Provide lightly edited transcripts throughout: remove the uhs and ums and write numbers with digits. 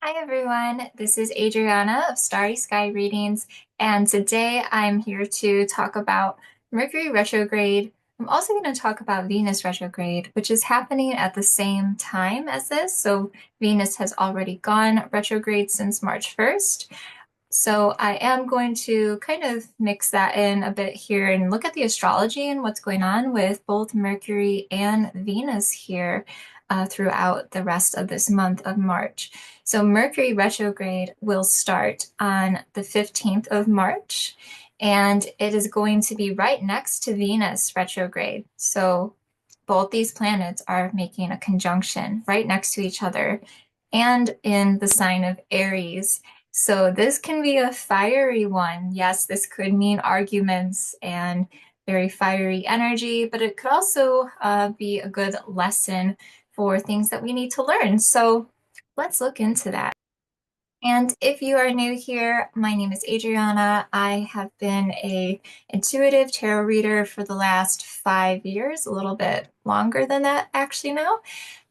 Hi everyone, this is Adriana of Starry Sky Readings, and today I'm here to talk about Mercury retrograde. I'm also going to talk about Venus retrograde, which is happening at the same time as this. So Venus has already gone retrograde since March 1st. So I am going to kind of mix that in a bit here and look at the astrology and what's going on with both Mercury and Venus here throughout the rest of this month of March. So Mercury retrograde will start on the 15th of March, and it is going to be right next to Venus retrograde. So both these planets are making a conjunction right next to each other and in the sign of Aries. So this can be a fiery one. Yes, this could mean arguments and very fiery energy, but it could also be a good lesson for things that we need to learn. So let's look into that. And if you are new here, my name is Adriana. I have been a intuitive tarot reader for the last 5 years, a little bit longer than that actually now.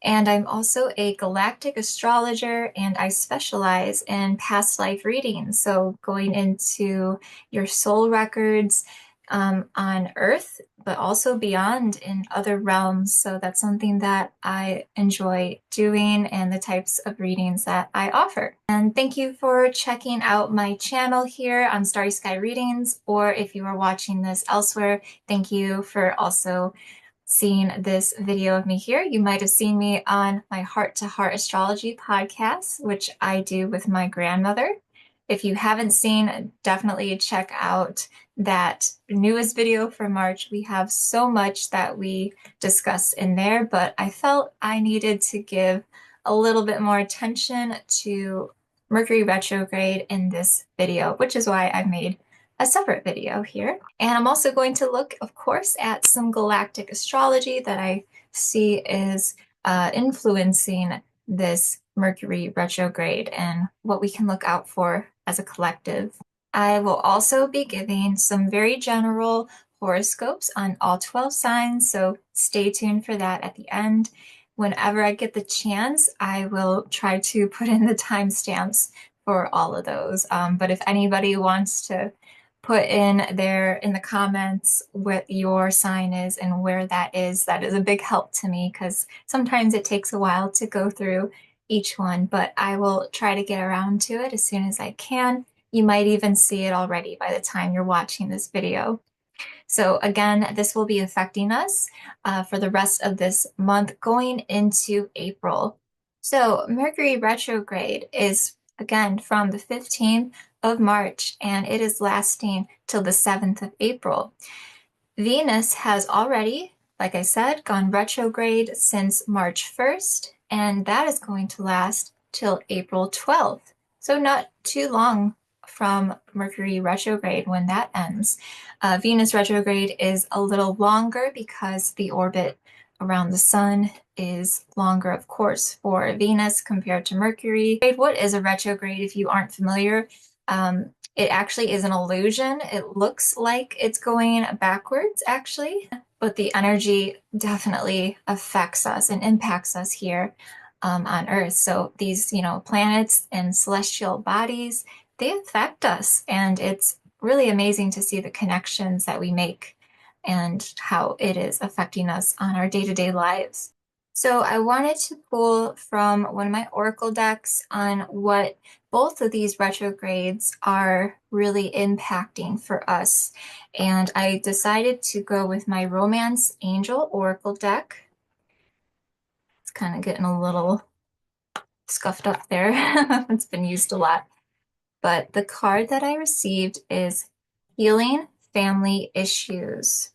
And I'm also a galactic astrologer, and I specialize in past life readings. So going into your soul records on Earth, but also beyond in other realms. So that's something that I enjoy doing and the types of readings that I offer. And thank you for checking out my channel here on Starry Sky Readings, or if you are watching this elsewhere, thank you for also seeing this video of me here. You might have seen me on my Heart to Heart Astrology podcast, which I do with my grandmother. If you haven't seen, definitely check out that newest video for March. We have so much that we discuss in there, but I felt I needed to give a little bit more attention to Mercury retrograde in this video, which is why I made a separate video here. And I'm also going to look, of course, at some galactic astrology that I see is influencing this Mercury retrograde and what we can look out for as a collective. I will also be giving some very general horoscopes on all 12 signs, so stay tuned for that at the end. Whenever I get the chance, I will try to put in the timestamps for all of those. But if anybody wants to put in the comments what your sign is and where that is a big help to me, because sometimes it takes a while to go through each one, but I will try to get around to it as soon as I can. You might even see it already by the time you're watching this video. So again, this will be affecting us for the rest of this month going into April. So Mercury retrograde is again from the 15th of March, and it is lasting till the 7th of April. Venus has already, like I said, gone retrograde since March 1st, and that is going to last till April 12th. So not too long from Mercury retrograde when that ends. Venus retrograde is a little longer because the orbit around the sun is longer, of course, for Venus compared to Mercury. What is a retrograde if you aren't familiar? It actually is an illusion. It looks like it's going backwards, actually, but the energy definitely affects us and impacts us here on Earth. So these, planets and celestial bodies, they affect us, and it's really amazing to see the connections that we make and how it is affecting us on our day-to-day lives. So I wanted to pull from one of my oracle decks on what both of these retrogrades are really impacting for us. And I decided to go with my Romance Angel oracle deck. It's kind of getting a little scuffed up there. It's been used a lot. But the card that I received is Healing Family Issues.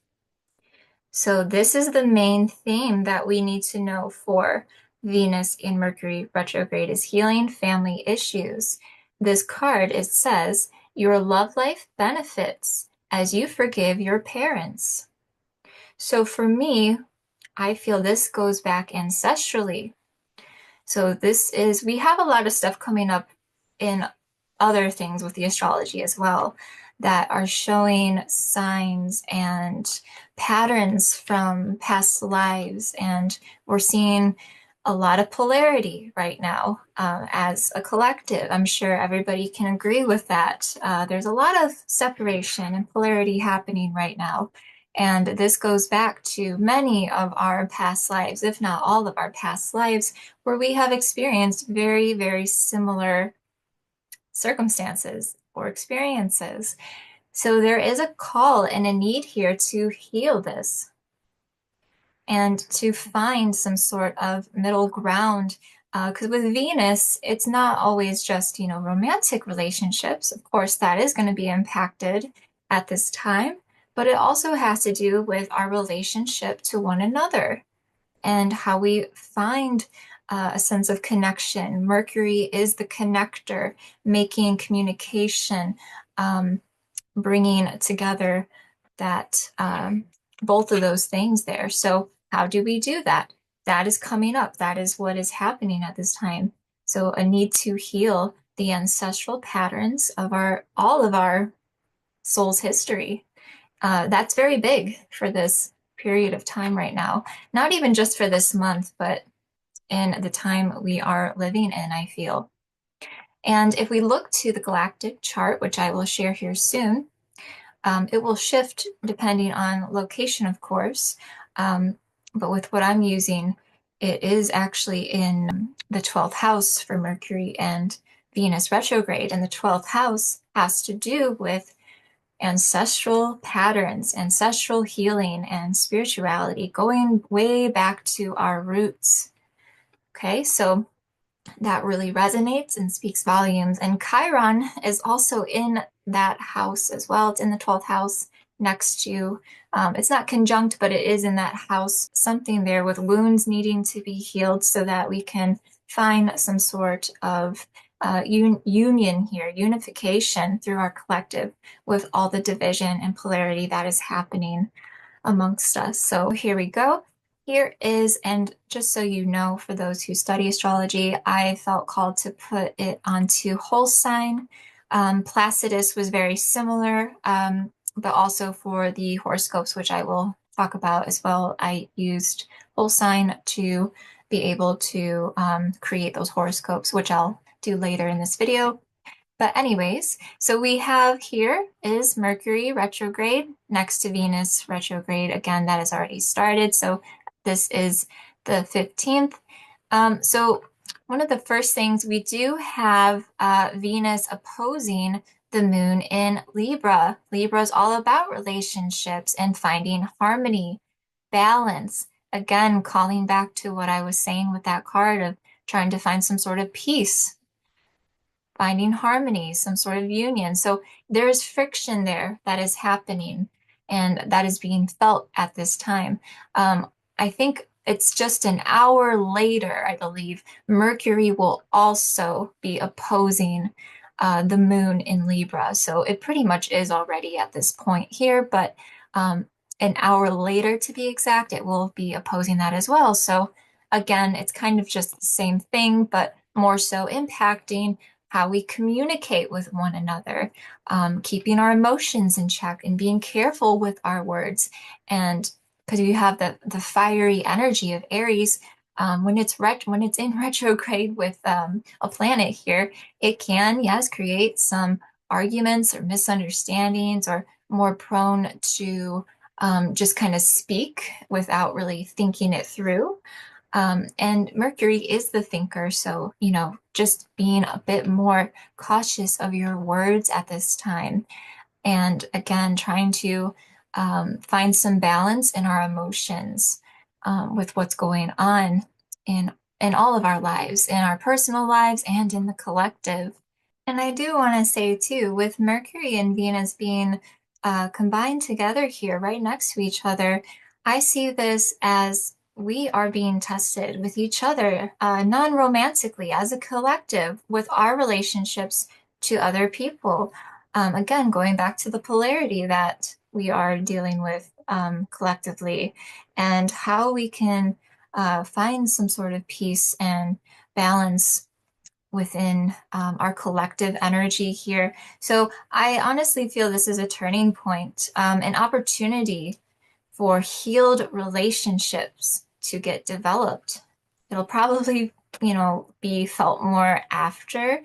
So this is the main theme that we need to know for Venus in Mercury retrograde is healing family issues. This card, it says, your love life benefits as you forgive your parents. So for me, I feel this goes back ancestrally. So we have a lot of stuff coming up in other things with the astrology as well that are showing signs and patterns from past lives. And we're seeing a lot of polarity right now as a collective. I'm sure everybody can agree with that. There's a lot of separation and polarity happening right now. And this goes back to many of our past lives, if not all of our past lives, where we have experienced very, very similar circumstances or experiences. So there is a call and a need here to heal this and to find some sort of middle ground. Because with Venus, it's not always just, romantic relationships. Of course, that is going to be impacted at this time, but it also has to do with our relationship to one another and how we find a sense of connection. Mercury is the connector, making communication, bringing together that both of those things there. So how do we do that? That is coming up. That is what is happening at this time. So a need to heal the ancestral patterns of all of our soul's history. That's very big for this period of time right now. Not even just for this month, but in the time we are living in, I feel. And if we look to the galactic chart, which I will share here soon, it will shift depending on location, of course. But with what I'm using, it is actually in the 12th house for Mercury and Venus retrograde. And the 12th house has to do with ancestral patterns, ancestral healing, and spirituality, going way back to our roots. Okay, so that really resonates and speaks volumes. And Chiron is also in that house as well. It's in the 12th house next to, it's not conjunct, but it is in that house, something there with wounds needing to be healed so that we can find some sort of union here, unification through our collective with all the division and polarity that is happening amongst us. So here we go. Here is, and just so you know, for those who study astrology, I felt called to put it onto whole sign. Placidus was very similar, but also for the horoscopes, which I will talk about as well, I used whole sign to be able to create those horoscopes, which I'll do later in this video. But anyways, so we have here is Mercury retrograde next to Venus retrograde. Again, that has already started. So this is the 15th. So one of the first things we do have Venus opposing the moon in Libra. Libra is all about relationships and finding harmony, balance. Again, calling back to what I was saying with that card of trying to find some sort of peace, finding harmony, some sort of union. So there's friction there that is happening and that is being felt at this time. I think it's just an hour later, I believe, Mercury will also be opposing the moon in Libra. So it pretty much is already at this point here, but an hour later, to be exact, it will be opposing that as well. So again, it's kind of just the same thing, but more so impacting how we communicate with one another, keeping our emotions in check and being careful with our words. And because you have the fiery energy of Aries, when it's in retrograde with a planet here, it can, yes, create some arguments or misunderstandings or more prone to just kind of speak without really thinking it through. And Mercury is the thinker, so, just being a bit more cautious of your words at this time. And again, trying to find some balance in our emotions with what's going on in all of our lives, in our personal lives and in the collective. And I do want to say too, with Mercury and Venus being combined together here, right next to each other, I see this as we are being tested with each other, non-romantically, as a collective, with our relationships to other people. Again, going back to the polarity that we are dealing with collectively, and how we can find some sort of peace and balance within our collective energy here. So I honestly feel this is a turning point, an opportunity for healed relationships to get developed. It'll probably, be felt more after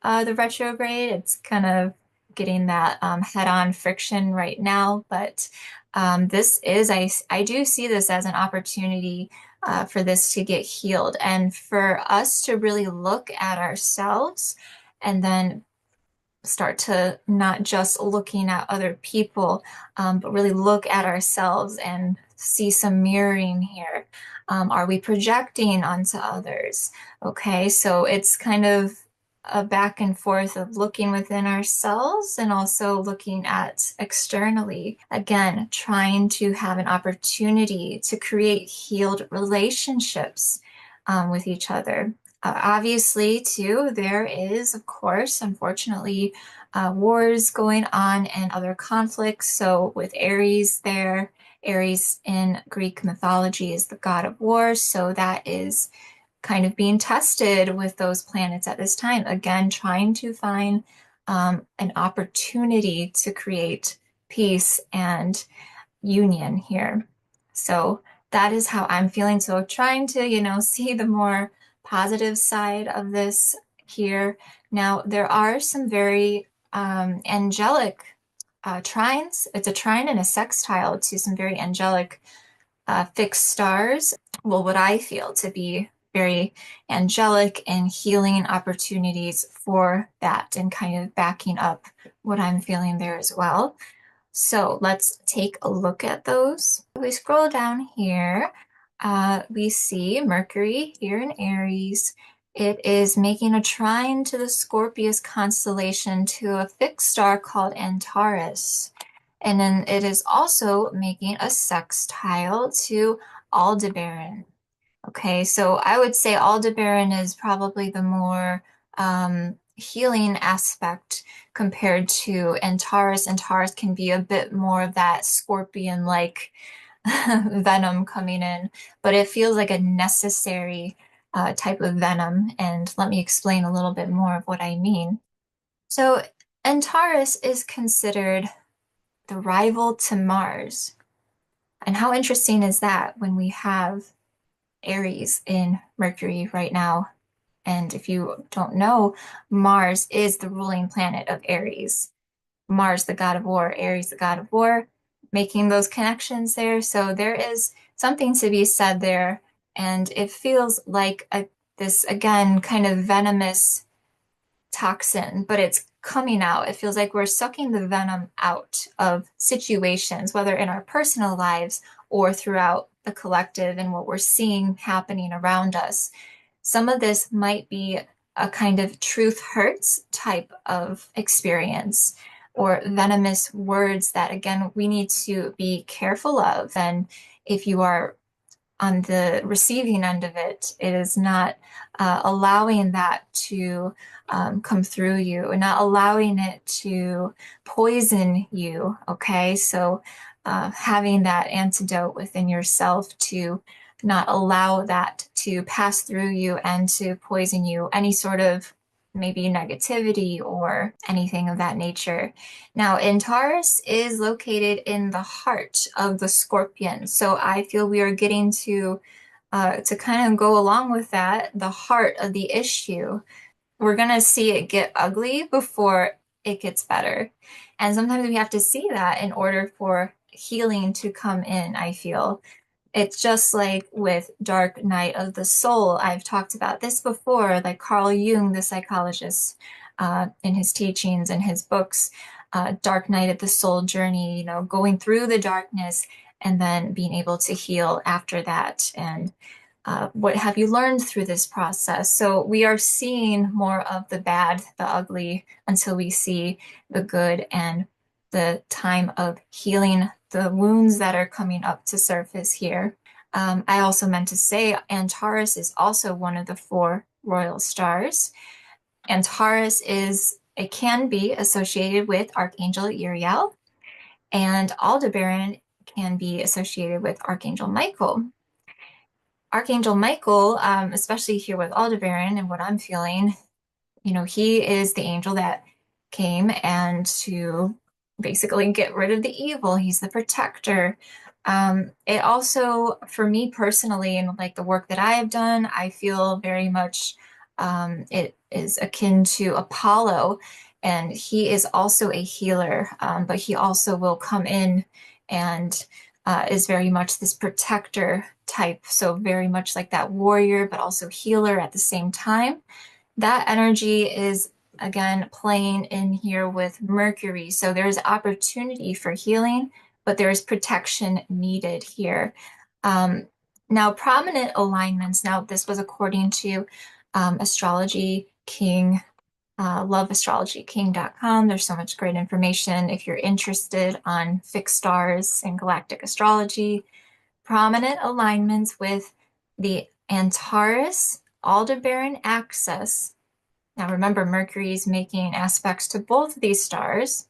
the retrograde. It's kind of getting that head-on friction right now, but I do see this as an opportunity for this to get healed and for us to really look at ourselves and then start to not just looking at other people, but really look at ourselves and see some mirroring here. Are we projecting onto others? Okay, so it's kind of a back and forth of looking within ourselves and also looking at externally. Again, trying to have an opportunity to create healed relationships with each other. Obviously, too, there is, of course, unfortunately, wars going on and other conflicts. So, with Aries there, Aries in Greek mythology is the god of war. So, that is kind of being tested with those planets at this time. Again, trying to find an opportunity to create peace and union here. So that is how I'm feeling. So trying to, see the more positive side of this here. Now, there are some very angelic trines. It's a trine and a sextile to some very angelic fixed stars. Well, what I feel to be very angelic and healing opportunities for that and kind of backing up what I'm feeling there as well. So let's take a look at those. If we scroll down here, we see Mercury here in Aries. It is making a trine to the Scorpius constellation to a fixed star called Antares. And then it is also making a sextile to Aldebaran. Okay, so I would say Aldebaran is probably the more healing aspect compared to Antares. Antares can be a bit more of that scorpion-like venom coming in, but it feels like a necessary type of venom. And let me explain a little bit more of what I mean. So Antares is considered the rival to Mars. And how interesting is that when we have Aries in Mercury right now? And if you don't know, Mars is the ruling planet of Aries. Mars, the god of war, Aries, the god of war, making those connections there. So there is something to be said there. And it feels like this, again, kind of venomous toxin, but it's coming out. It feels like we're sucking the venom out of situations, whether in our personal lives or throughout the collective and what we're seeing happening around us. Some of this might be a kind of truth hurts type of experience or venomous words that, again, we need to be careful of. And if you are on the receiving end of it, it is not allowing that to come through you and not allowing it to poison you. Okay, so having that antidote within yourself to not allow that to pass through you and to poison you, any sort of maybe negativity or anything of that nature. Now, Antares is located in the heart of the Scorpion. So I feel we are getting to kind of go along with that, the heart of the issue. We're going to see it get ugly before it gets better. And sometimes we have to see that in order for healing to come in, I feel. It's just like with Dark Night of the Soul. I've talked about this before, like Carl Jung, the psychologist, in his teachings and his books, Dark Night of the Soul journey, going through the darkness and then being able to heal after that. And what have you learned through this process? So we are seeing more of the bad, the ugly, until we see the good and the time of healing the wounds that are coming up to surface here. I also meant to say Antares is also one of the four royal stars. Antares it can be associated with Archangel Uriel, and Aldebaran can be associated with Archangel Michael. Archangel Michael, especially here with Aldebaran and what I'm feeling, he is the angel that came and to basically get rid of the evil. He's the protector. It also, for me personally, and like the work that I have done, I feel very much it is akin to Apollo, and he is also a healer, but he also will come in and is very much this protector type. So very much like that warrior, but also healer at the same time. That energy is again playing in here with Mercury. So there's opportunity for healing, but there's protection needed here. Um, Now, prominent alignments. Now, this was according to Astrology King, loveastrologyking.com. There's so much great information if you're interested on fixed stars and galactic astrology. Prominent alignments with the Antares Aldebaran axis. Now remember, Mercury is making aspects to both of these stars.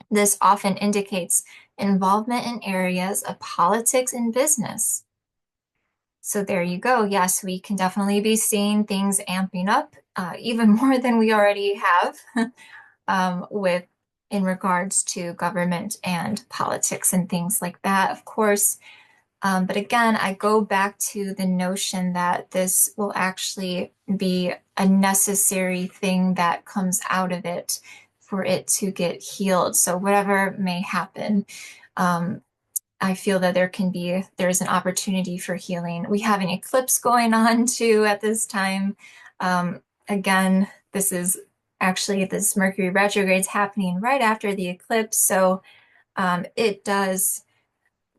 This often indicates involvement in areas of politics and business. So there you go. Yes, we can definitely be seeing things amping up, even more than we already have, with in regards to government and politics and things like that. Of course, but again, I go back to the notion that this will actually be a necessary thing that comes out of it for it to get healed. So whatever may happen, um, I feel that there's an opportunity for healing. We have an eclipse going on too at this time. Again, this is actually this Mercury retrograde is happening right after the eclipse. So it does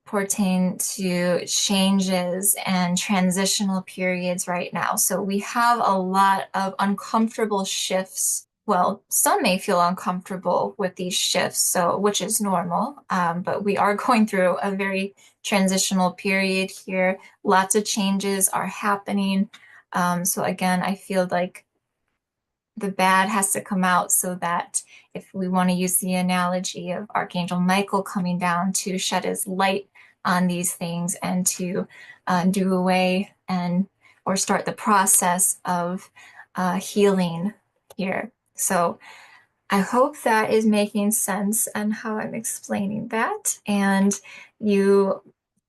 pertain to changes and transitional periods right now. So we have a lot of uncomfortable shifts. Well, some may feel uncomfortable with these shifts, so which is normal, but we are going through a very transitional period here. Lots of changes are happening. So again, I feel like the bad has to come out so that if we want to use the analogy of Archangel Michael coming down to shed his light on these things and to do away and or start the process of healing here. So I hope that is making sense and how I'm explaining that. And you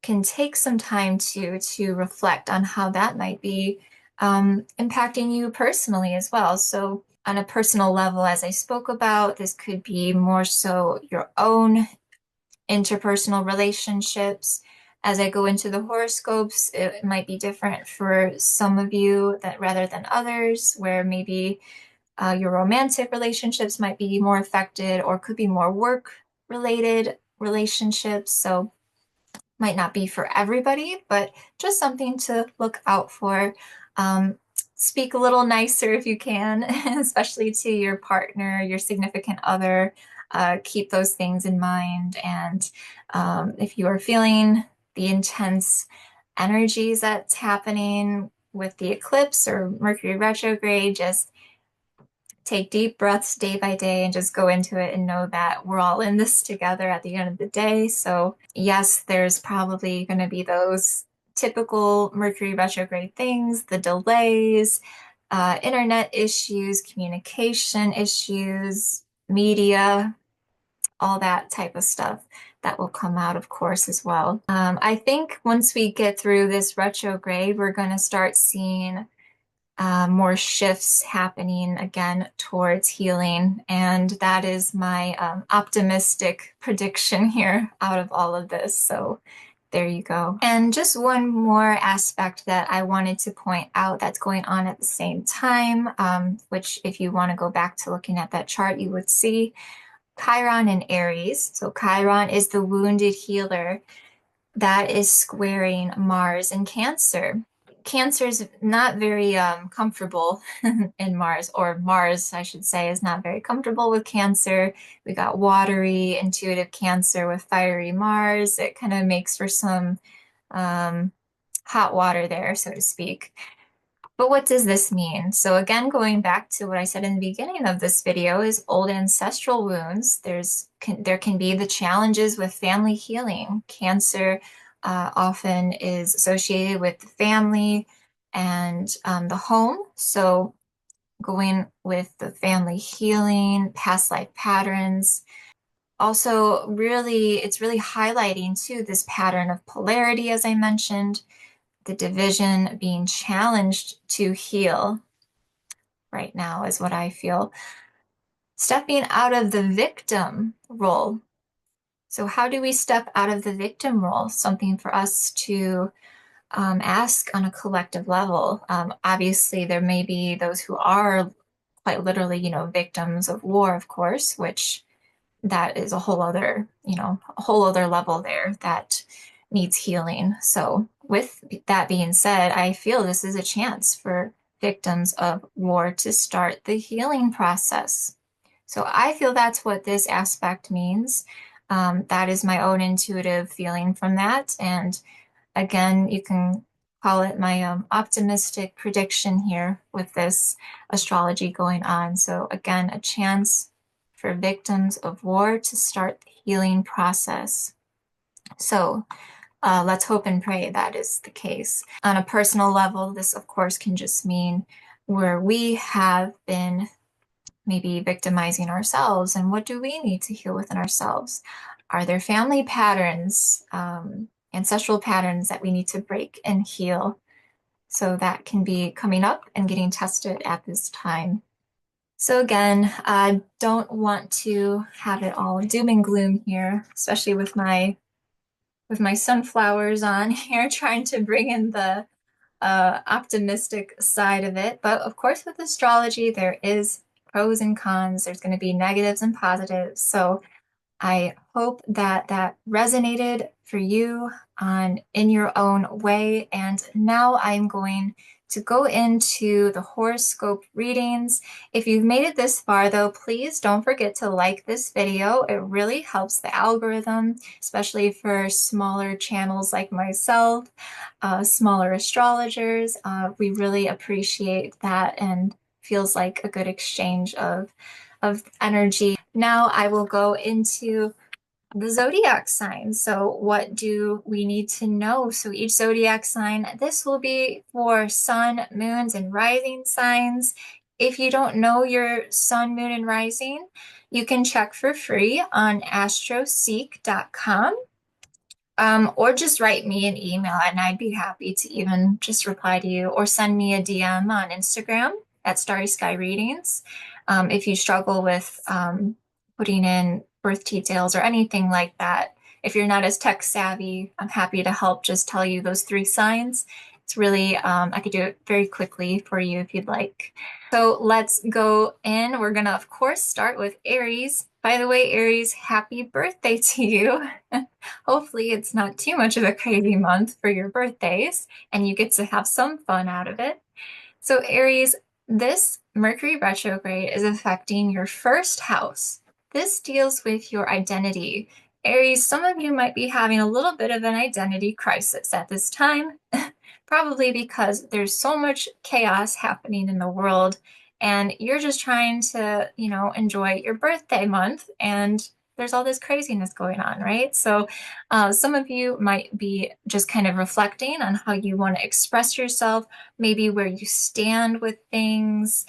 can take some time to reflect on how that might be impacting you personally as well. So on a personal level, as I spoke about, this could be more so your own interpersonal relationships. As I go into the horoscopes, it might be different for some of you that rather than others, where maybe your romantic relationships might be more affected or could be more work related relationships. So might not be for everybody, but just something to look out for. Speak a little nicer if you can, especially to your partner, your significant other. Keep those things in mind. And if you are feeling the intense energies that's happening with the eclipse or Mercury retrograde, just take deep breaths day by day and just go into it and know that we're all in this together at the end of the day. So, yes, there's probably going to be those typical Mercury retrograde things, the delays, internet issues, communication issues, media, all that type of stuff that will come out, of course, as well. I think once we get through this retrograde, we're going to start seeing more shifts happening again towards healing. And that is my optimistic prediction here out of all of this. So there you go. And just one more aspect that I wanted to point out that's going on at the same time, which if you want to go back to looking at that chart, you would see Chiron in Aries. So Chiron is the wounded healer that is squaring Mars in Cancer. Cancer is not very comfortable in Mars, or Mars, I should say, is not very comfortable with Cancer. We got watery, intuitive Cancer with fiery Mars. It kind of makes for some hot water there, so to speak. But what does this mean? So again, going back to what I said in the beginning of this video is old ancestral wounds. There can be the challenges with family healing. Cancer often is associated with the family and the home. So going with the family healing, past life patterns, Also, it's really highlighting too this pattern of polarity, as I mentioned, the division being challenged to heal right now is what I feel. Stepping out of the victim role. So, how do we step out of the victim role? Something for us to ask on a collective level. Obviously, there may be those who are quite literally, victims of war, of course, which that is a whole other, a whole other level there that needs healing. So, with that being said, I feel this is a chance for victims of war to start the healing process. So, I feel that's what this aspect means. That is my own intuitive feeling from that. And again, you can call it my optimistic prediction here with this astrology going on. So, again, a chance for victims of war to start the healing process. So, let's hope and pray that is the case. On a personal level, this, of course, can just mean where we have been maybe victimizing ourselves, and what do we need to heal within ourselves? Are there family patterns, ancestral patterns that we need to break and heal? So that can be coming up and getting tested at this time. So again, I don't want to have it all doom and gloom here, especially with my sunflowers on here, trying to bring in the optimistic side of it. But of course, with astrology, there is pros and cons. There's going to be negatives and positives. So I hope that that resonated for you in your own way. And now I'm going to go into the horoscope readings. If you've made it this far, though, please don't forget to like this video. It really helps the algorithm, especially for smaller channels like myself, smaller astrologers. We really appreciate that and feels like a good exchange of energy. Now I will go into the zodiac signs. So what do we need to know? So each zodiac sign, this will be for sun, moons, and rising signs. If you don't know your sun, moon, and rising, you can check for free on astroseek.com. Or just write me an email and I'd be happy to even just reply to you or send me a DM on Instagram at Starry Sky Readings. If you struggle with putting in birth details or anything like that, if you're not as tech savvy, I'm happy to help just tell you those three signs. It's really, I could do it very quickly for you if you'd like. So let's go in. We're going to, of course, start with Aries. By the way, Aries, happy birthday to you. Hopefully, it's not too much of a crazy month for your birthdays and you get to have some fun out of it. So, Aries, this Mercury retrograde is affecting your first house. This deals with your identity. Aries, some of you might be having a little bit of an identity crisis at this time, probably because there's so much chaos happening in the world and you're just trying to, enjoy your birthday month and there's all this craziness going on, right? So some of you might be just kind of reflecting on how you want to express yourself, maybe where you stand with things,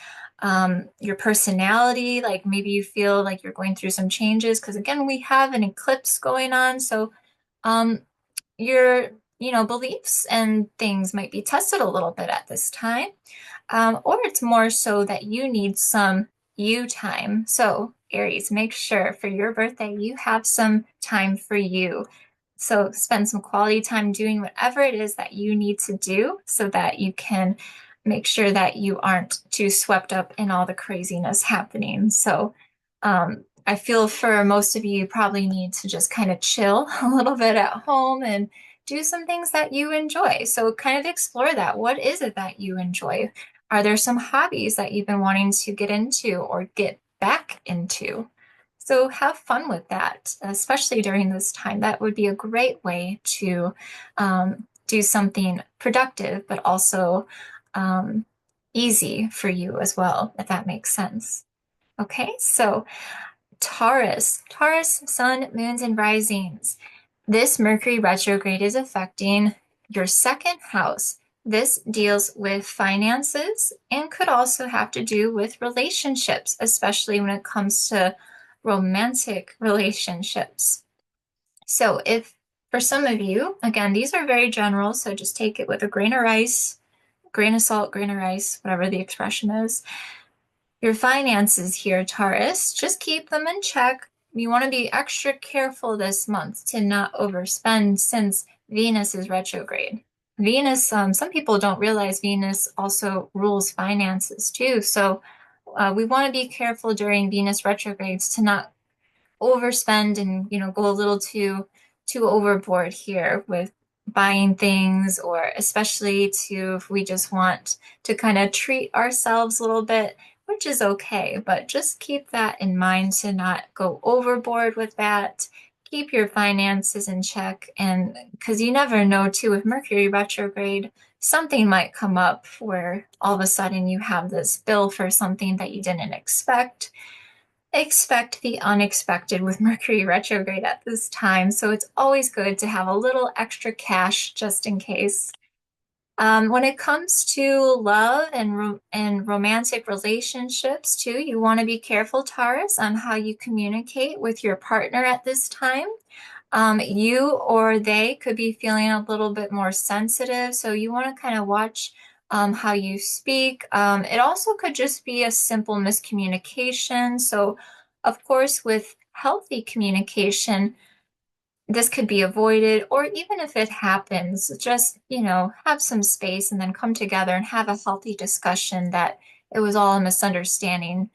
your personality, like maybe you feel like you're going through some changes because again, we have an eclipse going on. So um, your, beliefs and things might be tested a little bit at this time. Or it's more so that you need some you time. So, Aries, make sure for your birthday you have some time for you. So, spend some quality time doing whatever it is that you need to do so that you can make sure that you aren't too swept up in all the craziness happening. So, I feel for most of you, you probably need to just kind of chill a little bit at home and do some things that you enjoy. So, kind of explore that. What is it that you enjoy? Are there some hobbies that you've been wanting to get into or get back into? So have fun with that, especially during this time. That would be a great way to do something productive, but also easy for you as well, if that makes sense. Okay, so Taurus, sun, moons, and risings. This Mercury retrograde is affecting your second house. This deals with finances and could also have to do with relationships, especially when it comes to romantic relationships. So if for some of you, again, these are very general, so just take it with a grain of rice, grain of salt, grain of rice, whatever the expression is. Your finances here, Taurus, just keep them in check. You want to be extra careful this month to not overspend since Venus is retrograde. Venus, some people don't realize Venus also rules finances too. So we want to be careful during Venus retrogrades to not overspend and go a little too overboard here with buying things, or especially to if we just want to kind of treat ourselves a little bit, which is okay, but just keep that in mind to not go overboard with that. Keep your finances in check, and because you never know too, with Mercury retrograde, something might come up where all of a sudden you have this bill for something that you didn't expect the unexpected with Mercury retrograde at this time. So it's always good to have a little extra cash just in case. When it comes to love and romantic relationships too, you want to be careful, Taurus, on how you communicate with your partner at this time. You or they could be feeling a little bit more sensitive, so you want to kind of watch how you speak. It also could just be a simple miscommunication. So, of course, with healthy communication, this could be avoided, or even if it happens, just, have some space and then come together and have a healthy discussion that it was all a misunderstanding.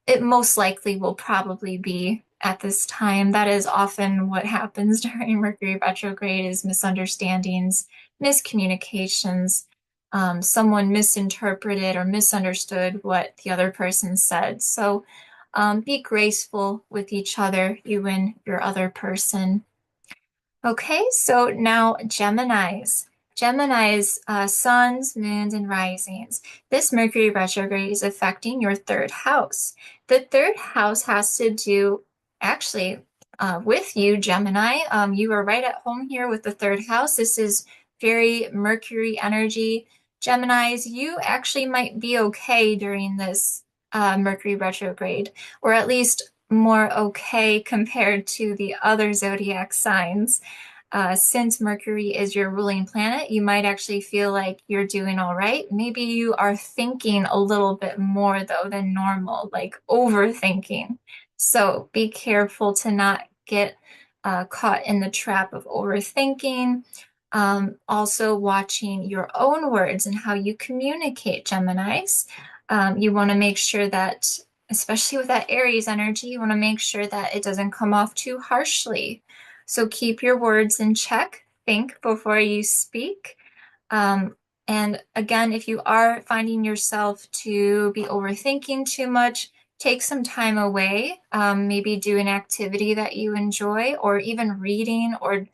It most likely will probably be at this time. That is often what happens during Mercury retrograde is misunderstandings, miscommunications. Someone misinterpreted or misunderstood what the other person said. So be graceful with each other, you and your other person. Okay, so now Geminis. Geminis, suns, moons, and risings. This Mercury retrograde is affecting your third house. The third house has to do actually with you, Gemini. You are right at home here with the third house. This is very Mercury energy. Geminis, you actually might be okay during this Mercury retrograde, or at least more okay compared to the other zodiac signs. Since Mercury is your ruling planet, you might actually feel like you're doing all right. Maybe you are thinking a little bit more, though, than normal, like overthinking. So be careful to not get caught in the trap of overthinking. Also, watching your own words and how you communicate, Geminis. You want to make sure that, especially with that Aries energy, you want to make sure that it doesn't come off too harshly. So keep your words in check. Think before you speak. And again, if you are finding yourself to be overthinking too much, take some time away. Maybe do an activity that you enjoy, or even reading or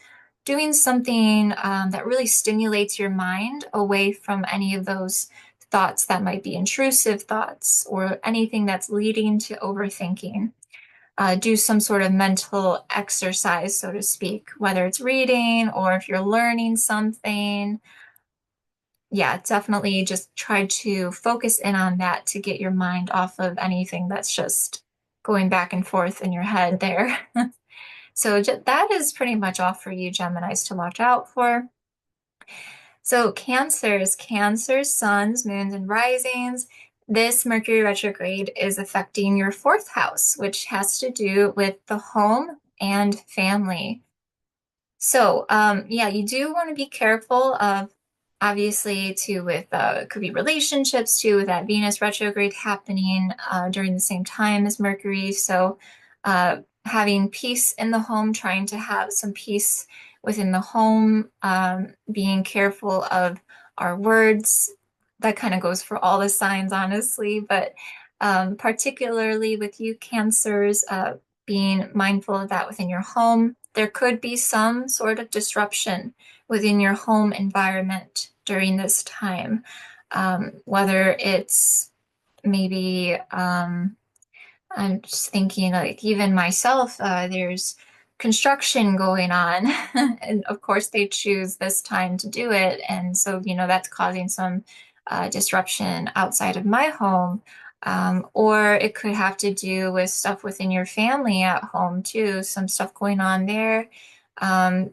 doing something that really stimulates your mind away from any of those thoughts that might be intrusive thoughts or anything that's leading to overthinking. Do some sort of mental exercise, so to speak, whether it's reading or if you're learning something. Yeah, definitely just try to focus in on that to get your mind off of anything that's just going back and forth in your head there. So that is pretty much all for you, Geminis, to watch out for. So Cancers, suns, moons, and risings. This Mercury retrograde is affecting your fourth house, which has to do with the home and family. So, yeah, you do want to be careful of, obviously, too, with it could be relationships too, with that Venus retrograde happening during the same time as Mercury. So, having peace in the home, trying to have some peace within the home, being careful of our words. That kind of goes for all the signs, honestly, but particularly with you, Cancers, being mindful of that within your home. There could be some sort of disruption within your home environment during this time, whether it's maybe, I'm just thinking like even myself, there's construction going on, and of course they choose this time to do it, and so that's causing some disruption outside of my home. Or it could have to do with stuff within your family at home too, some stuff going on there.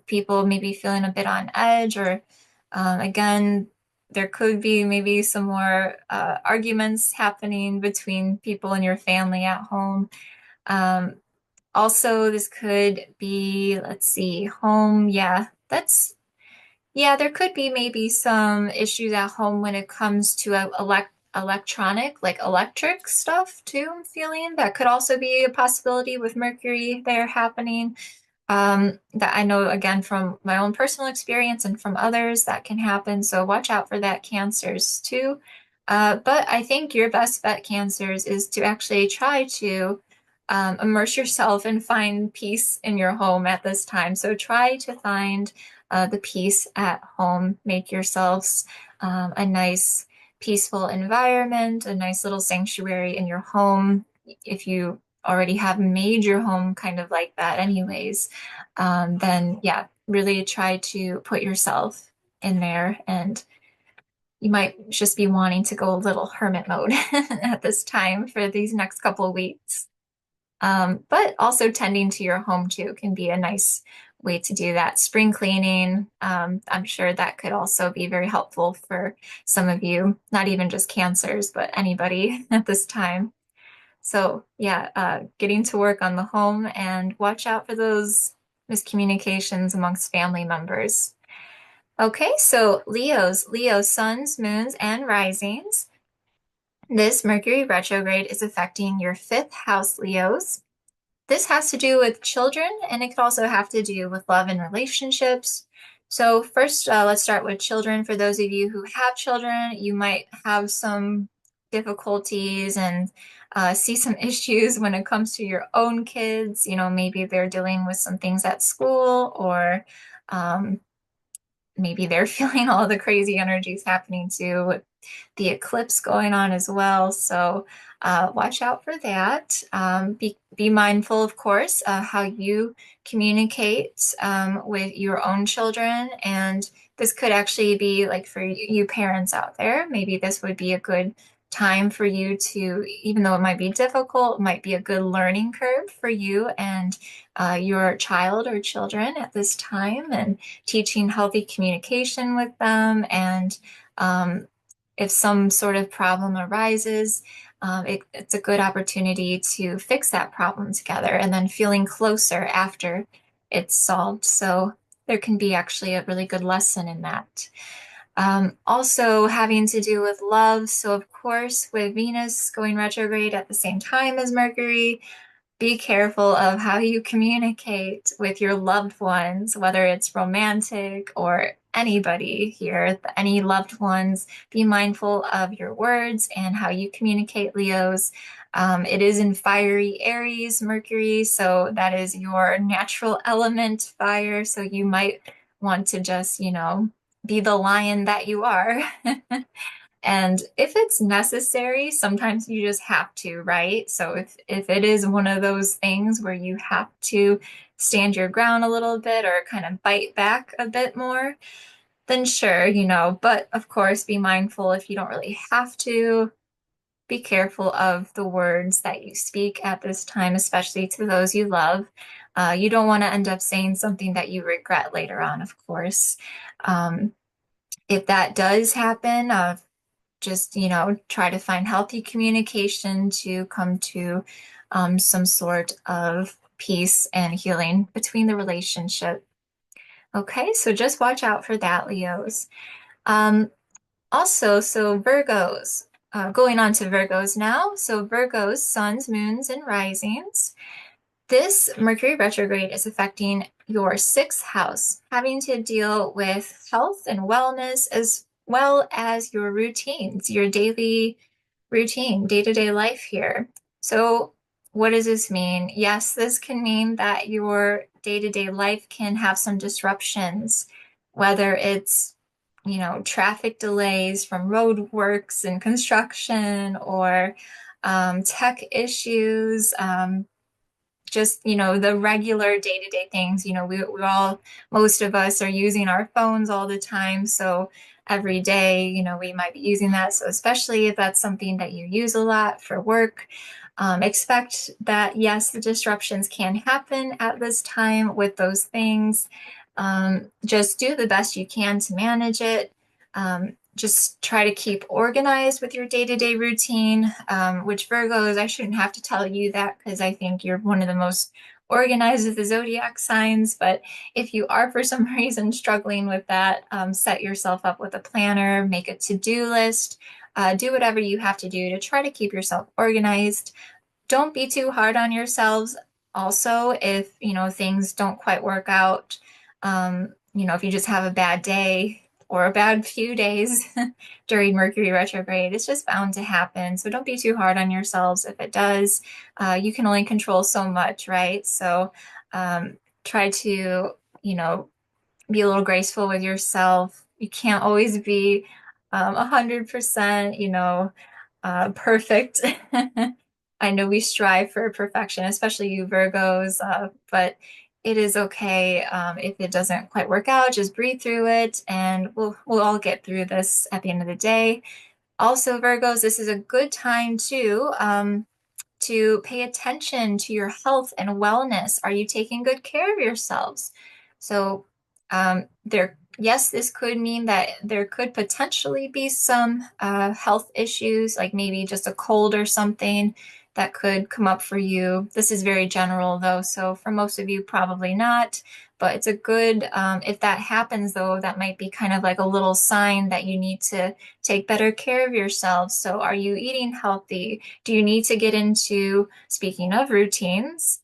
People maybe feeling a bit on edge, or again, there could be maybe some more arguments happening between people in your family at home. Um, Also, this could be, let's see, home. Yeah, there could be maybe some issues at home when it comes to electronic, like electric stuff too, I'm feeling. That could also be a possibility with Mercury there happening. That I know again from my own personal experience and from others that can happen. So watch out for that, Cancers too. But I think your best bet, Cancers, is to actually try to immerse yourself and find peace in your home at this time. So try to find the peace at home. Make yourselves a nice, peaceful environment, a nice little sanctuary in your home. If you already have made your home kind of like that, anyways, then yeah, really try to put yourself in there. And you might just be wanting to go a little hermit mode at this time for these next couple of weeks. But also tending to your home too can be a nice way to do that. Spring cleaning, I'm sure that could also be very helpful for some of you, not even just Cancers, but anybody at this time. So yeah, getting to work on the home and watch out for those miscommunications amongst family members. Okay, so Leo suns, moons, and risings. This Mercury retrograde is affecting your fifth house, Leos. This has to do with children, and it could also have to do with love and relationships. So first, let's start with children. For those of you who have children, you might have some difficulties and see some issues when it comes to your own kids. You know, maybe they're dealing with some things at school, or um, maybe they're feeling all the crazy energies happening too, with the eclipse going on as well. So watch out for that. Be mindful, of course, how you communicate with your own children. And this could actually be like for you parents out there, maybe this would be a good time for you to, even though it might be difficult, it might be a good learning curve for you and your child or children at this time, and teaching healthy communication with them. And um, if some sort of problem arises, it's a good opportunity to fix that problem together and then feeling closer after it's solved. So there can be actually a really good lesson in that. Also having to do with love. So of course, with Venus going retrograde at the same time as Mercury, be careful of how you communicate with your loved ones, whether it's romantic or anybody here, any loved ones. Be mindful of your words and how you communicate, Leos. It is in fiery Aries, Mercury, so that is your natural element, fire. So you might want to just, be the lion that you are. And if it's necessary, sometimes you just have to, right? So if it is one of those things where you have to stand your ground a little bit or kind of bite back a bit more, then sure, but of course, be mindful if you don't really have to. Be careful of the words that you speak at this time, especially to those you love. You don't want to end up saying something that you regret later on, of course. Um, if that does happen, just try to find healthy communication to come to some sort of peace and healing between the relationship. Okay, so just watch out for that, Leos. um, Also, so Virgos, going on to Virgos now. So Virgos, suns, moons, and risings. This Mercury retrograde is affecting your sixth house, having to deal with health and wellness as well as your routines, your daily routine, day-to-day life here. So, what does this mean? Yes, this can mean that your day-to-day life can have some disruptions, whether it's, traffic delays from road works and construction, or tech issues, just the regular day-to-day things. We all, most of us are using our phones all the time, so every day, we might be using that. So especially if that's something that you use a lot for work, expect that, yes, the disruptions can happen at this time with those things. Just do the best you can to manage it. Just try to keep organized with your day-to-day routine, which Virgos, I shouldn't have to tell you that because I think you're one of the most organized of the zodiac signs. But if you are for some reason struggling with that, set yourself up with a planner, make a to-do list, do whatever you have to do to try to keep yourself organized. Don't be too hard on yourselves. Also, if things don't quite work out, if you just have a bad day or a bad few days during Mercury retrograde, it's just bound to happen. So don't be too hard on yourselves if it does. You can only control so much, right? So try to, be a little graceful with yourself. You can't always be 100%, perfect. I know we strive for perfection, especially you Virgos, but it is okay if it doesn't quite work out. Just breathe through it, and we'll all get through this at the end of the day. Also, Virgos, this is a good time to pay attention to your health and wellness. Are you taking good care of yourselves? So, yes, this could mean that there could potentially be some health issues, like maybe just a cold or something that could come up for you. This is very general, though, so for most of you, probably not. But it's a good, if that happens, though, that might be kind of like a little sign that you need to take better care of yourselves. So, are you eating healthy? Do you need to get into, speaking of routines,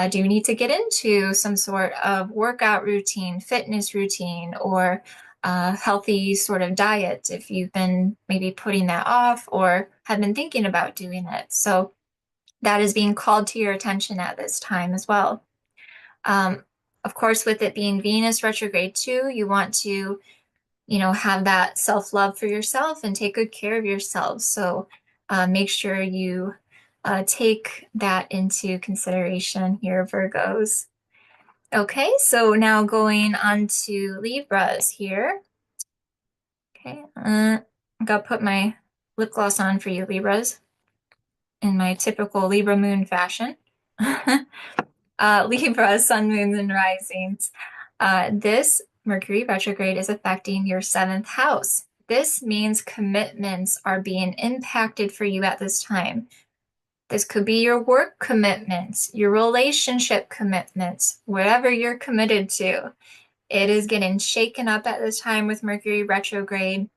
do you need to get into some sort of workout routine, fitness routine, or healthy sort of diet if you've been maybe putting that off or have been thinking about doing it? So that is being called to your attention at this time as well. Um, of course, with it being Venus retrograde too, you want to, have that self-love for yourself and take good care of yourself. So make sure you take that into consideration here, Virgos. Okay, so now going on to Libras here. Okay, I'm gonna put my lip gloss on for you, Libras, in my typical Libra moon fashion. Libra, sun, moons, and risings. This Mercury retrograde is affecting your seventh house. This means commitments are being impacted for you at this time. This could be your work commitments, your relationship commitments, whatever you're committed to. It is getting shaken up at this time with Mercury retrograde.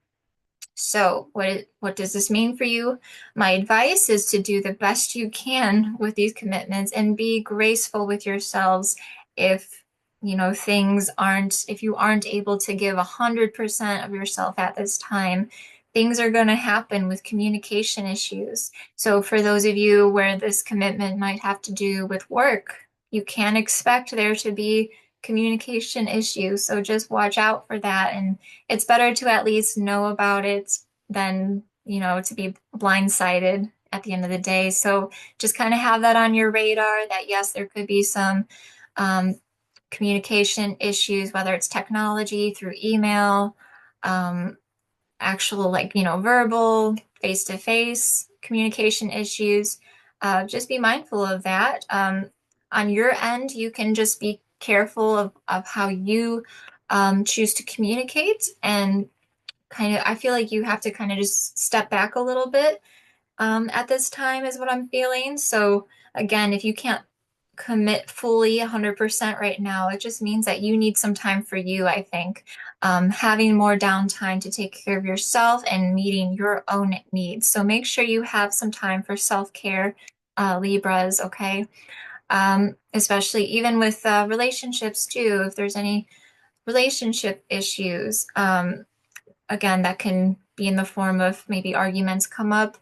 So, what does this mean for you? My advice is to do the best you can with these commitments and be graceful with yourselves if if you aren't able to give 100% of yourself at this time. Things are going to happen with communication issues. So, for those of you where this commitment might have to do with work, you can expect there to be communication issues. So, just watch out for that. And it's better to at least know about it than, to be blindsided at the end of the day. So just kind of have that on your radar that yes, there could be some communication issues, whether it's technology through email, actual verbal, face-to-face communication issues. Just be mindful of that. On your end, you can just be careful of how you choose to communicate and I feel like you have to kind of just step back a little bit at this time is what I'm feeling. So again, if you can't commit fully 100% right now, it just means that you need some time for you, I think. Having more downtime to take care of yourself and meeting your own needs. So make sure you have some time for self-care, Libras, okay? Especially even with relationships too, if there's any relationship issues. Again, that can be in the form of maybe arguments come up.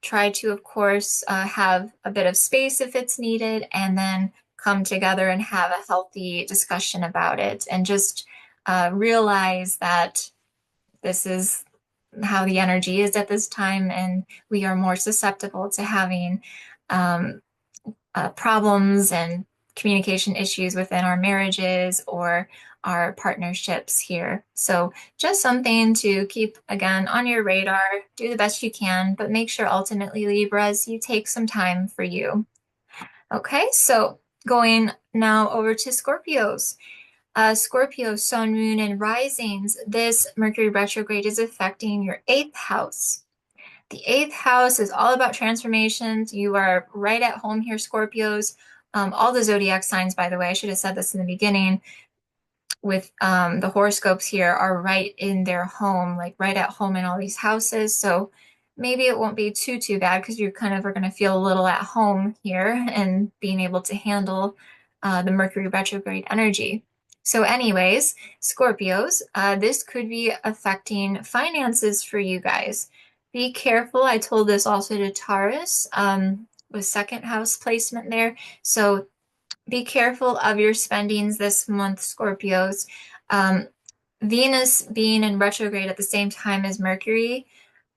Try to, of course, have a bit of space if it's needed, and then come together and have a healthy discussion about it. And just realize that this is how the energy is at this time, and we are more susceptible to having um, problems and communication issues within our marriages or our partnerships here. So just something to keep again on your radar, do the best you can, but make sure ultimately, Libras, you take some time for you. Okay, so going now over to Scorpios. Scorpio, Sun, Moon, and Risings. This Mercury retrograde is affecting your eighth house. The eighth house is all about transformations. You are right at home here, Scorpios. All the zodiac signs, by the way, I should have said this in the beginning, with the horoscopes here are right in their home, like right at home in all these houses. So maybe it won't be too bad because you kind of are going to feel a little at home here and being able to handle the Mercury retrograde energy. So anyways, Scorpios, this could be affecting finances for you guys. Be careful. I told this also to Taurus with second house placement there. So be careful of your spendings this month, Scorpios. Um, Venus being in retrograde at the same time as Mercury,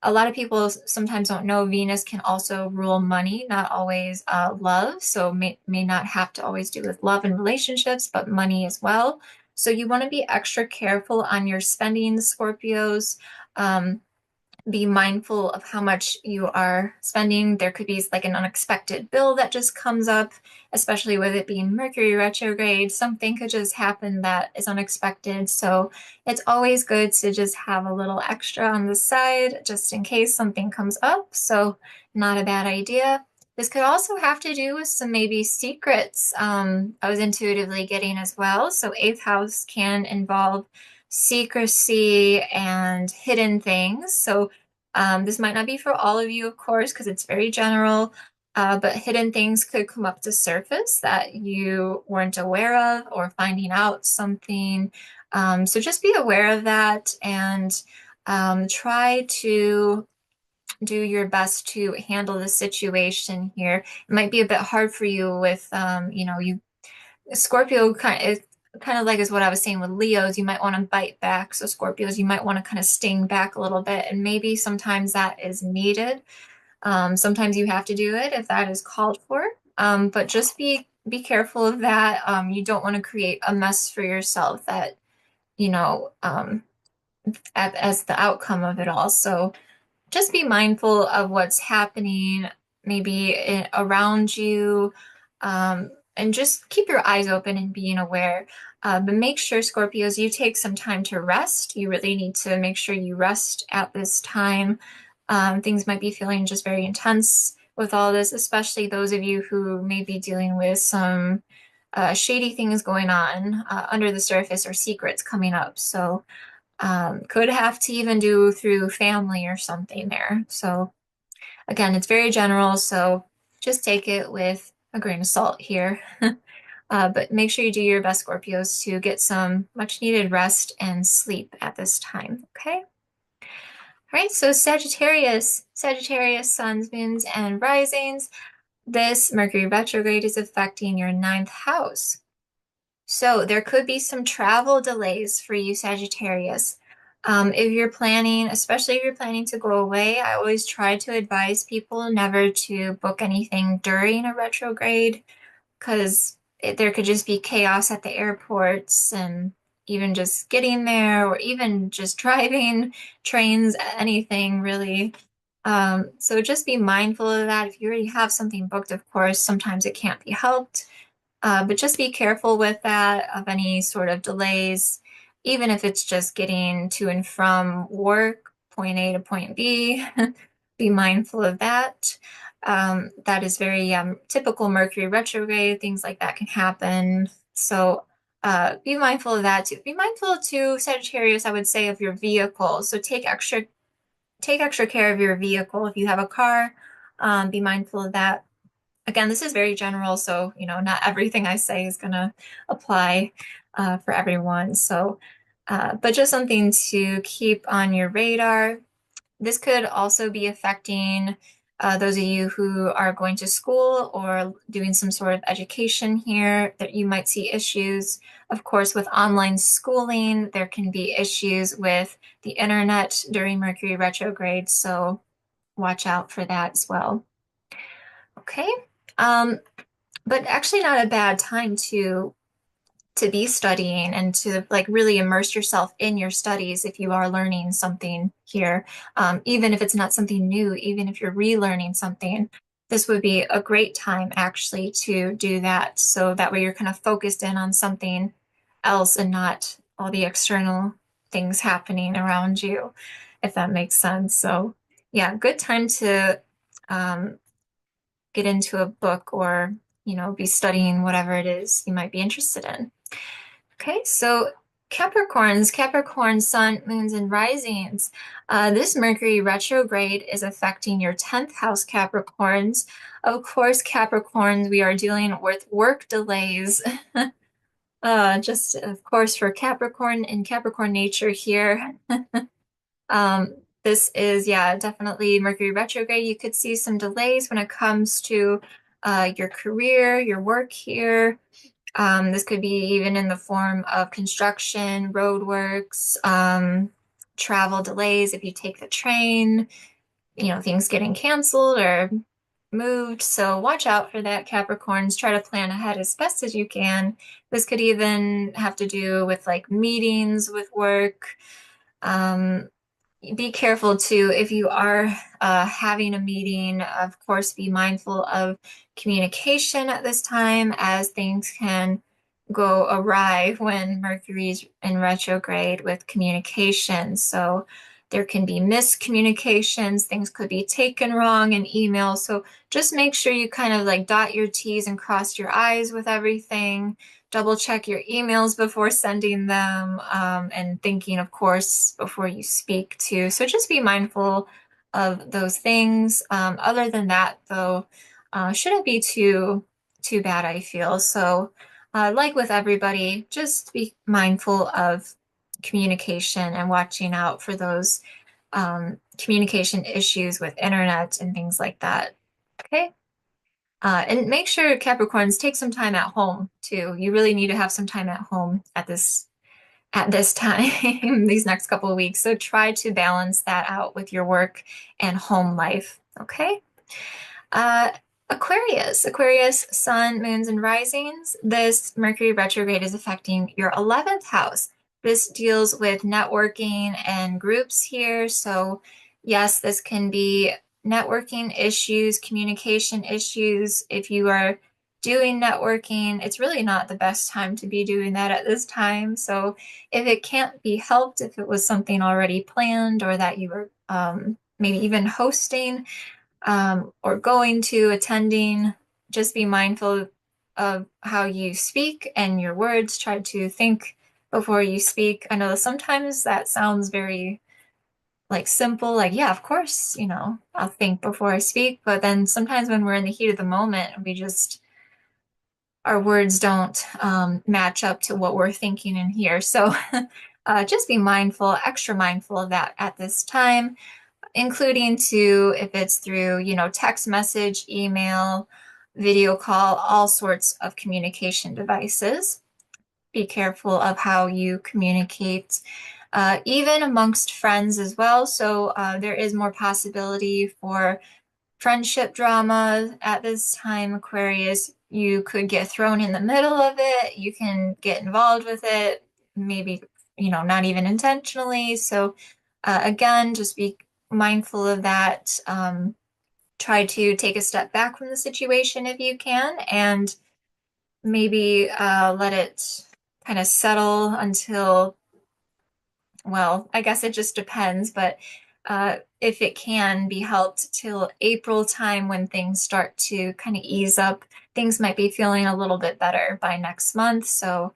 a lot of people sometimes don't know Venus can also rule money, not always love. So may not have to always do with love and relationships, but money as well. So you want to be extra careful on your spending, Scorpios. Be mindful of how much you are spending. There could be like an unexpected bill that just comes up, especially with it being Mercury retrograde. Something could just happen that is unexpected. So it's always good to just have a little extra on the side just in case something comes up. So not a bad idea. This could also have to do with some maybe secrets I was intuitively getting as well. So eighth house can involve secrecy and hidden things. So this might not be for all of you, of course, because it's very general, but hidden things could come up to surface that you weren't aware of or finding out something. So just be aware of that and try to do your best to handle the situation here. It might be a bit hard for you with, you Scorpio kind of like is what I was saying with Leos. You might want to bite back. So Scorpios, you might want to kind of sting back a little bit, and maybe sometimes that is needed. Sometimes you have to do it if that is called for. But just be careful of that. You don't want to create a mess for yourself that, you know, as the outcome of it all. So just be mindful of what's happening, maybe around you, and just keep your eyes open and being aware. But make sure, Scorpios, you take some time to rest. You really need to make sure you rest at this time. Things might be feeling just very intense with all this, especially those of you who may be dealing with some shady things going on under the surface or secrets coming up. So could have to even do through family or something there. So again, it's very general, so just take it with a grain of salt here. But make sure you do your best, Scorpios, to get some much needed rest and sleep at this time. Okay. All right. So Sagittarius, suns, moons, and risings. This Mercury retrograde is affecting your ninth house. So there could be some travel delays for you, Sagittarius. If you're planning, especially if you're planning to go away, I always try to advise people never to book anything during a retrograde because there could just be chaos at the airports and even just getting there or even just driving trains, anything really. So just be mindful of that. If you already have something booked, of course, sometimes it can't be helped. But just be careful with that, of any sort of delays, even if it's just getting to and from work, point A to point B. Be mindful of that. That is very typical Mercury retrograde. Things like that can happen. So be mindful of that too. Be mindful too, Sagittarius, I would say, of your vehicle. So take extra care of your vehicle. If you have a car, be mindful of that. Again, this is very general, so not everything I say is going to apply for everyone. So, but just something to keep on your radar. This could also be affecting those of you who are going to school or doing some sort of education here, that you might see issues. Of course, with online schooling, there can be issues with the internet during Mercury retrograde, so watch out for that as well. Okay. Um, but actually not a bad time to to be studying and to like really immerse yourself in your studies if you are learning something here. Even if it's not something new, even if you're relearning something, this would be a great time actually to do that. So that way you're kind of focused in on something else and not all the external things happening around you, if that makes sense. So yeah, good time to um, get into a book or, be studying whatever it is you might be interested in. Okay, so Capricorn, Sun, Moons, and Risings. This Mercury retrograde is affecting your 10th house, Capricorns. Of course, Capricorns, we are dealing with work delays. Just, of course, for Capricorn and Capricorn nature here. This is, yeah, definitely Mercury retrograde. You could see some delays when it comes to your career, your work here. This could be even in the form of construction, roadworks, travel delays if you take the train, things getting canceled or moved. So watch out for that, Capricorns. Try to plan ahead as best as you can. This could even have to do with like meetings with work. Um, be careful too if you are having a meeting. Of course, be mindful of communication at this time as things can go awry when Mercury's in retrograde with communication. So there can be miscommunications, things could be taken wrong in email. So just make sure you kind of like dot your T's and cross your I's with everything. Double check your emails before sending them, and thinking, of course, before you speak too. So just be mindful of those things. Other than that, though, shouldn't be too bad, I feel. So, like with everybody, just be mindful of communication and watching out for those communication issues with internet and things like that. Okay. And make sure Capricorns take some time at home too. You really need to have some time at home at this time, these next couple of weeks. So try to balance that out with your work and home life. Okay. Uh, Aquarius, Sun, Moons, and Risings. This Mercury retrograde is affecting your 11th house. This deals with networking and groups here. So, yes, this can be networking issues, communication issues. If you are doing networking, it's really not the best time to be doing that at this time. So, if it can't be helped, if it was something already planned or that you were maybe even hosting, or going to, attending, just be mindful of how you speak and your words. Try to think before you speak. I know that sometimes that sounds very like simple, like, yeah, of course, I'll think before I speak. But then sometimes when we're in the heat of the moment, our words don't match up to what we're thinking in here. So just be mindful, extra mindful of that at this time, including to if it's through, text message, email, video call, all sorts of communication devices. Be careful of how you communicate, even amongst friends as well. So there is more possibility for friendship drama at this time, Aquarius. You could get thrown in the middle of it. You can get involved with it, maybe, not even intentionally. So, again, just be mindful of that. Try to take a step back from the situation if you can, and maybe let it kind of settle until, well, I guess it just depends, but if it can be helped till April time when things start to kind of ease up, things might be feeling a little bit better by next month. So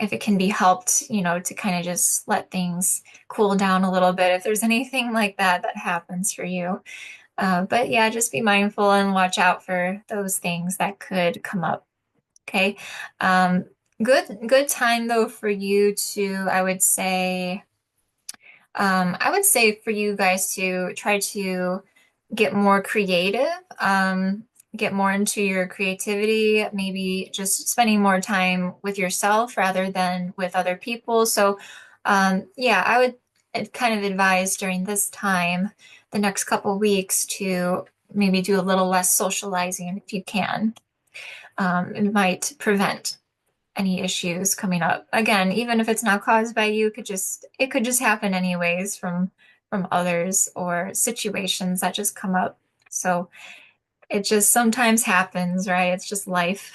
if it can be helped, to kind of just let things cool down a little bit, if there's anything like that that happens for you. But yeah, just be mindful and watch out for those things that could come up. Okay. Um, good time though for you to, I would say for you guys to try to get more creative, get more into your creativity, maybe just spending more time with yourself rather than with other people. So, yeah, I would kind of advise during this time, the next couple weeks, to maybe do a little less socializing if you can. It might prevent any issues coming up. Again, even if it's not caused by you, it could just happen anyways from others or situations that just come up. So it just sometimes happens, right? It's just life.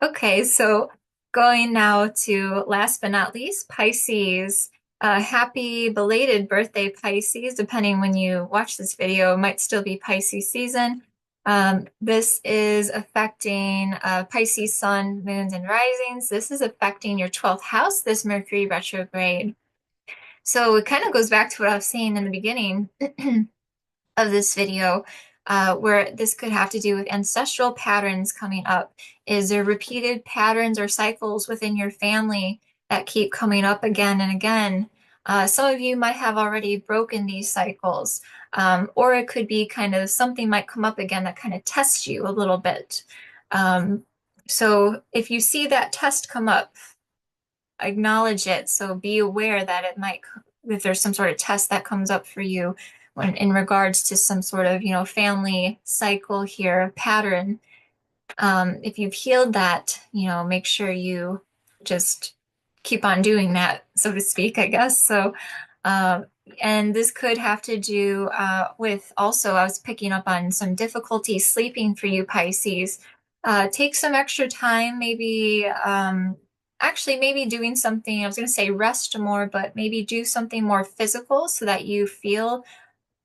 Okay, so going now to last but not least, Pisces. Happy belated birthday, Pisces. Depending when you watch this video, it might still be Pisces season. This is affecting Pisces sun, moons, and risings. This is affecting your 12th house, this Mercury retrograde. So it kind of goes back to what I was saying in the beginning of this video, where this could have to do with ancestral patterns coming up. Is there repeated patterns or cycles within your family that keep coming up again and again? Some of you might have already broken these cycles, or it could be kind of something might come up again that kind of tests you a little bit. Um, so if you see that test come up, acknowledge it. So be aware that it might, if there's some sort of test that comes up for you when in regards to some sort of, family cycle here, pattern. If you've healed that, make sure you just keep on doing that, so to speak, I guess. So, uh, and this could have to do with also, I was picking up on some difficulty sleeping for you, Pisces. Take some extra time, maybe, actually, maybe doing something, I was going to say rest more, but maybe do something more physical so that you feel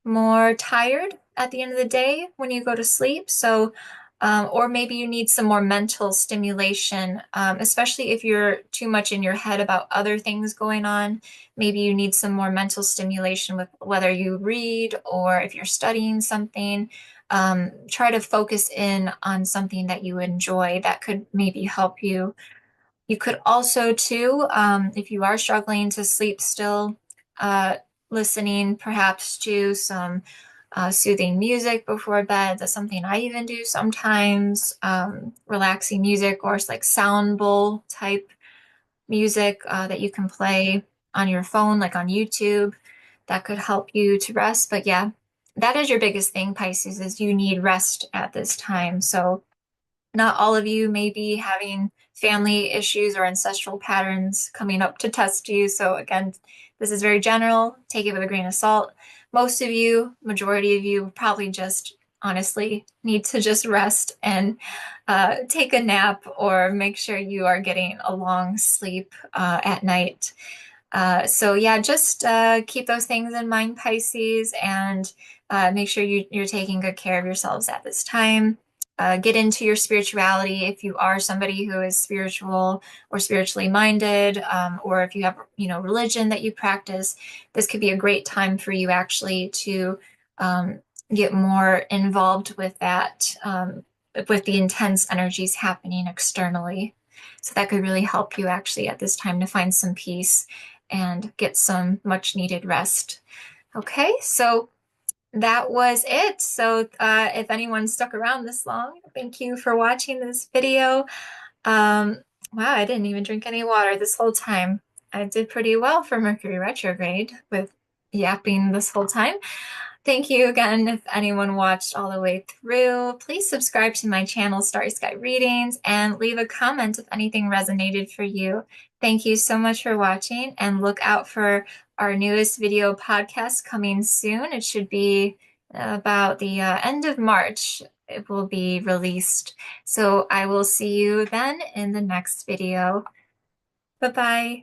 more tired at the end of the day when you go to sleep. So, or maybe you need some more mental stimulation, especially if you're too much in your head about other things going on. Maybe you need some more mental stimulation with whether you read or if you're studying something. Try to focus in on something that you enjoy that could maybe help you. You could also, too, if you are struggling to sleep still, uh, listening perhaps to some soothing music before bed. That's something I even do sometimes. Relaxing music or it's like sound bowl type music that you can play on your phone, like on YouTube. That could help you to rest. But yeah, that is your biggest thing, Pisces, is you need rest at this time. So not all of you may be having family issues or ancestral patterns coming up to test you. So again, this is very general. Take it with a grain of salt. Most of you, majority of you, probably just honestly need to just rest and take a nap or make sure you are getting a long sleep at night. So yeah, just keep those things in mind, Pisces, and make sure you're taking good care of yourselves at this time. Get into your spirituality if you are somebody who is spiritual or spiritually minded, or if you have, religion that you practice. This could be a great time for you actually to get more involved with that, with the intense energies happening externally. So that could really help you actually at this time to find some peace and get some much needed rest. Okay, so that was it. So if anyone stuck around this long, thank you for watching this video. Wow, I didn't even drink any water this whole time. I did pretty well for Mercury retrograde with yapping this whole time. Thank you again if anyone watched all the way through. Please subscribe to my channel, Starry Sky Readings, and leave a comment if anything resonated for you. Thank you so much for watching, and look out for our newest video podcast coming soon. It should be about the end of March. It will be released. So I will see you then in the next video. Bye-bye.